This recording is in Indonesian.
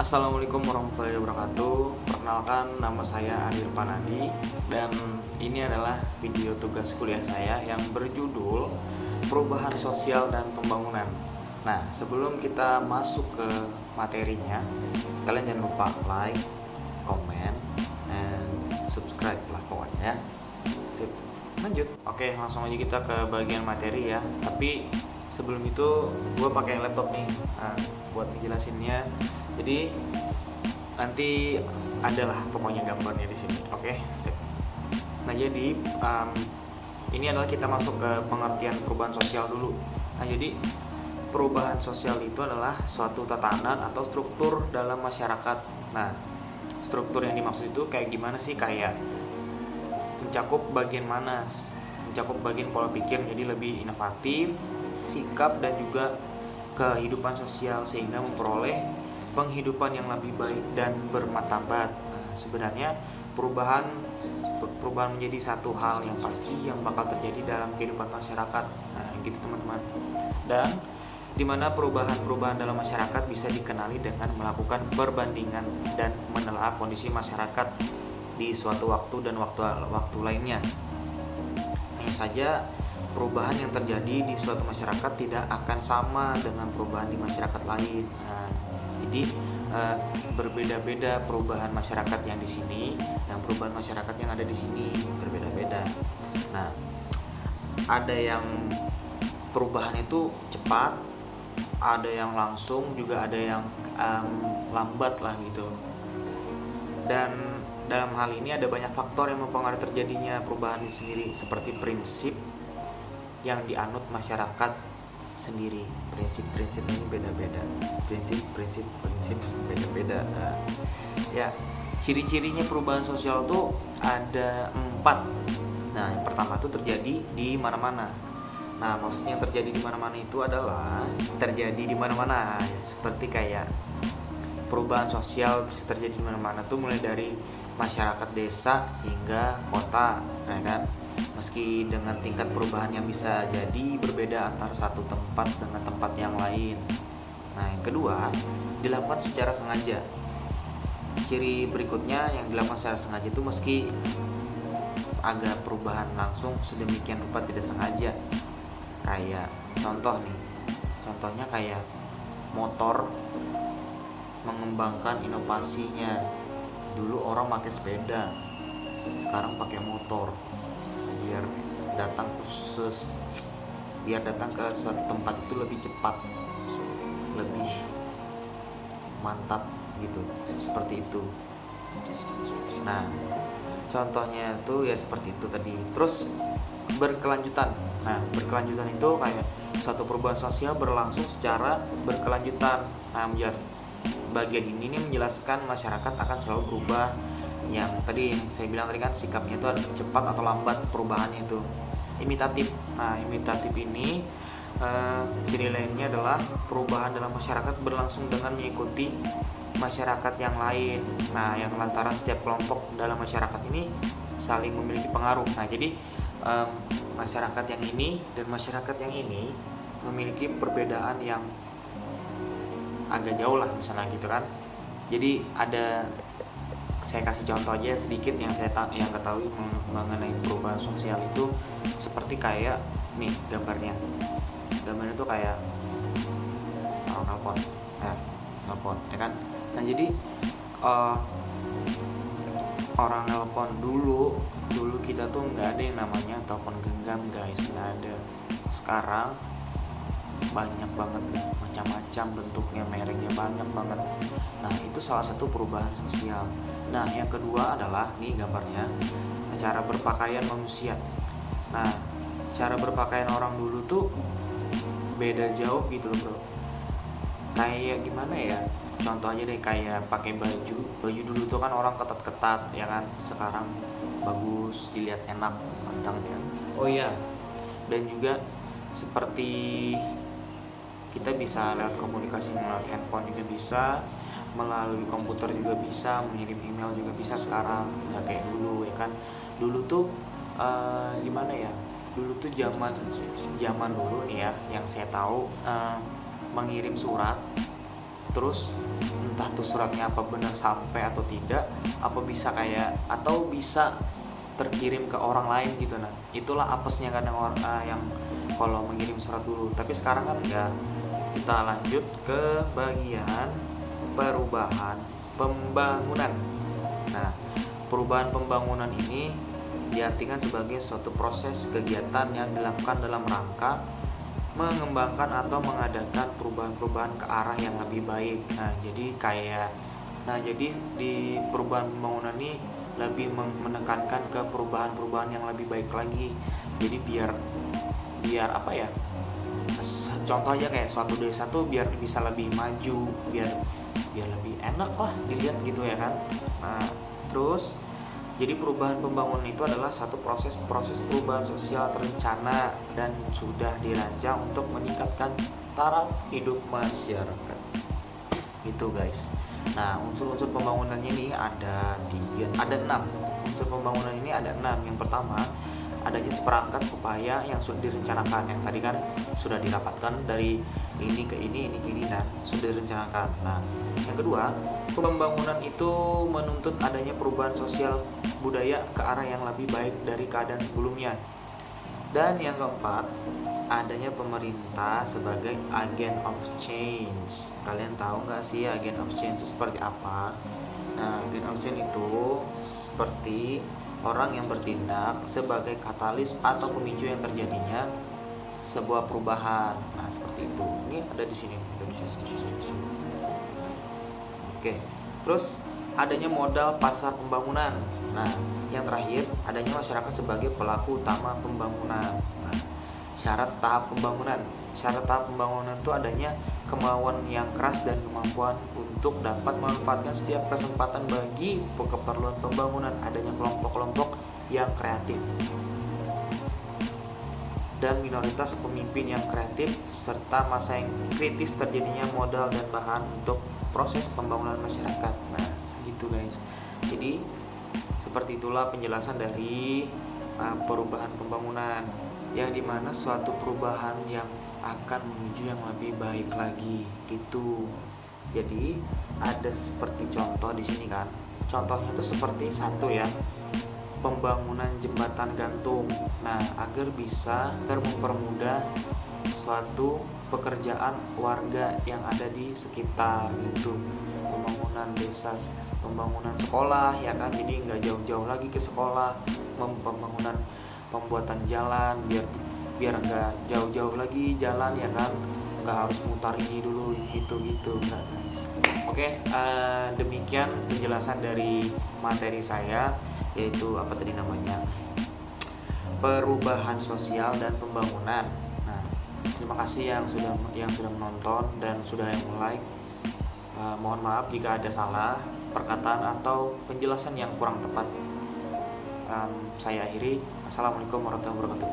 Assalamualaikum warahmatullahi wabarakatuh. Perkenalkan, nama saya Adir Panadi dan ini adalah video tugas kuliah saya yang berjudul Perubahan Sosial dan Pembangunan. Nah, sebelum kita masuk ke materinya, kalian jangan lupa like, komen, dan subscribe lah pokoknya ya. Sip. Lanjut. Oke, langsung aja kita ke bagian materi ya. Tapi sebelum itu gue pakai laptop nih buat ngejelasinnya. Jadi nanti adalah pokoknya gambarnya di sini. Oke, sip. Nah, jadi ini adalah kita masuk ke pengertian perubahan sosial dulu. Nah, jadi perubahan sosial itu adalah suatu tatanan atau struktur dalam masyarakat. Nah, struktur yang dimaksud itu kayak gimana sih? Kayak mencakup bagian mana? Mencakup bagian pola pikir jadi lebih inovatif, sikap dan juga kehidupan sosial sehingga memperoleh penghidupan yang lebih baik dan bermartabat. Nah, sebenarnya perubahan menjadi satu hal yang pasti yang bakal terjadi dalam kehidupan masyarakat. Nah, gitu teman-teman. Dan di mana perubahan-perubahan dalam masyarakat bisa dikenali dengan melakukan perbandingan dan menelaah kondisi masyarakat di suatu waktu dan waktu lainnya. Hanya saja perubahan yang terjadi di suatu masyarakat tidak akan sama dengan perubahan di masyarakat lain. Nah, jadi berbeda-beda perubahan masyarakat yang di sini dan perubahan masyarakat yang ada di sini berbeda-beda. Nah, ada yang perubahan itu cepat, ada yang langsung, juga ada yang lambat lah gitu. Dan dalam hal ini ada banyak faktor yang mempengaruhi terjadinya perubahan ini sendiri, seperti prinsip yang dianut masyarakat sendiri. Prinsip ini beda-beda. Prinsip beda-beda. Nah, ya, ciri-cirinya perubahan sosial tuh ada 4. Nah, yang pertama tuh terjadi di mana-mana. Nah, maksudnya yang terjadi di mana-mana itu adalah terjadi di mana-mana. Seperti kayak perubahan sosial bisa terjadi di mana-mana tuh mulai dari masyarakat desa hingga kota, nah kan? Meski dengan tingkat perubahan yang bisa jadi berbeda antara satu tempat dengan tempat yang lain. Nah, yang kedua, dilakukan secara sengaja. Ciri berikutnya yang dilakukan secara sengaja itu meski agak perubahan langsung sedemikian rupa tidak sengaja. Kayak contohnya kayak motor mengembangkan inovasinya. Dulu orang pakai sepeda, sekarang pakai motor biar datang ke suatu tempat itu lebih cepat, lebih mantap gitu, seperti itu. Nah, contohnya itu ya seperti itu tadi. Terus berkelanjutan. Nah, berkelanjutan itu kayak suatu perubahan sosial berlangsung secara berkelanjutan. Nah, bagian ini menjelaskan masyarakat akan selalu berubah. Yang tadi saya bilang tadi kan sikapnya itu ada cepat atau lambat perubahannya itu. Imitatif. Nah, imitatif ini ciri lainnya adalah perubahan dalam masyarakat berlangsung dengan mengikuti masyarakat yang lain. Nah, yang lantaran setiap kelompok dalam masyarakat ini saling memiliki pengaruh. Nah, jadi masyarakat yang ini dan masyarakat yang ini memiliki perbedaan yang agak jauh lah misalnya gitu kan. Jadi saya kasih contoh aja sedikit yang saya ketahui mengenai perubahan sosial itu, seperti kayak nih gambarnya tuh kayak orang nelpon ya kan. Nah, jadi orang nelpon dulu kita tuh nggak ada yang namanya telepon genggam guys, nggak ada. Sekarang banyak banget nih, macam-macam bentuknya, mereknya banyak banget. Nah, itu salah satu perubahan sosial. Nah, yang kedua adalah nih gambarnya, cara berpakaian manusia. Nah, cara berpakaian orang dulu tuh beda jauh gitu loh bro. Kayak gimana ya, contoh aja deh, kayak pakai baju dulu tuh kan orang ketat-ketat ya kan, sekarang bagus, dilihat enak, pandang ya. Oh iya, dan juga seperti kita bisa lewat komunikasi melalui handphone juga bisa, melalui komputer juga bisa, mengirim email juga bisa sekarang, nggak kayak dulu ya kan. Dulu tuh gimana ya, dulu tuh zaman dulu nih ya, yang saya tahu mengirim surat terus entah tuh suratnya apa benar sampai atau tidak, apa bisa kayak atau bisa terkirim ke orang lain gitu. Nah itulah apesnya kadang orang yang kalau mengirim surat dulu, tapi sekarang kan enggak. Kita lanjut ke bagian perubahan pembangunan. Nah, perubahan pembangunan ini diartikan sebagai suatu proses kegiatan yang dilakukan dalam rangka mengembangkan atau mengadakan perubahan-perubahan ke arah yang lebih baik. Jadi di perubahan pembangunan ini lebih menekankan ke perubahan-perubahan yang lebih baik lagi. Jadi biar apa ya? Contoh aja kayak suatu desa tuh biar bisa lebih maju, biar lebih enak lah dilihat gitu ya kan. Nah, terus jadi perubahan pembangunan itu adalah satu proses perubahan sosial terencana dan sudah dirancang untuk meningkatkan taraf hidup masyarakat. Gitu guys. Nah, unsur-unsur pembangunannya ini ada 6. Unsur pembangunan ini ada 6. Yang pertama, adanya seperangkat upaya yang sudah direncanakan, yang tadi kan sudah dirapatkan dari ini ke ini ke ini dan sudah direncanakan. Nah, yang kedua, pembangunan itu menuntut adanya perubahan sosial budaya ke arah yang lebih baik dari keadaan sebelumnya. Dan yang keempat, adanya pemerintah sebagai agent of change. Kalian tahu nggak sih agent of change itu seperti apa? Nah, agent of change itu seperti orang yang bertindak sebagai katalis atau pemicu yang terjadinya sebuah perubahan. Nah, seperti itu. Ini ada di sini. Oke. Terus adanya modal pasar pembangunan. Nah, yang terakhir adanya masyarakat sebagai pelaku utama pembangunan. Nah, syarat tahap pembangunan. Syarat tahap pembangunan itu adanya kemauan yang keras dan kemampuan untuk dapat memanfaatkan setiap kesempatan bagi keperluan pembangunan, adanya kelompok-kelompok yang kreatif dan minoritas pemimpin yang kreatif, serta masa yang kritis terjadinya modal dan bahan untuk proses pembangunan masyarakat. Nah, gitu guys. Jadi seperti itulah penjelasan dari perubahan pembangunan, yang dimana suatu perubahan yang akan menuju yang lebih baik lagi gitu. Jadi ada seperti contoh di sini kan. Contohnya itu seperti satu ya, pembangunan jembatan gantung. Nah, agar mempermudah suatu pekerjaan warga yang ada di sekitar itu. Pembangunan desa, pembangunan sekolah ya kan. Jadi nggak jauh-jauh lagi ke sekolah. Pembuatan jalan biar nggak jauh-jauh lagi jalan ya kan, nggak harus mutar ini dulu gitu nah, guys. Oke, demikian penjelasan dari materi saya, yaitu apa tadi namanya, perubahan sosial dan pembangunan. Nah, terima kasih yang sudah menonton dan sudah yang like. Mohon maaf jika ada salah perkataan atau penjelasan yang kurang tepat. Saya akhiri. Assalamualaikum warahmatullahi wabarakatuh.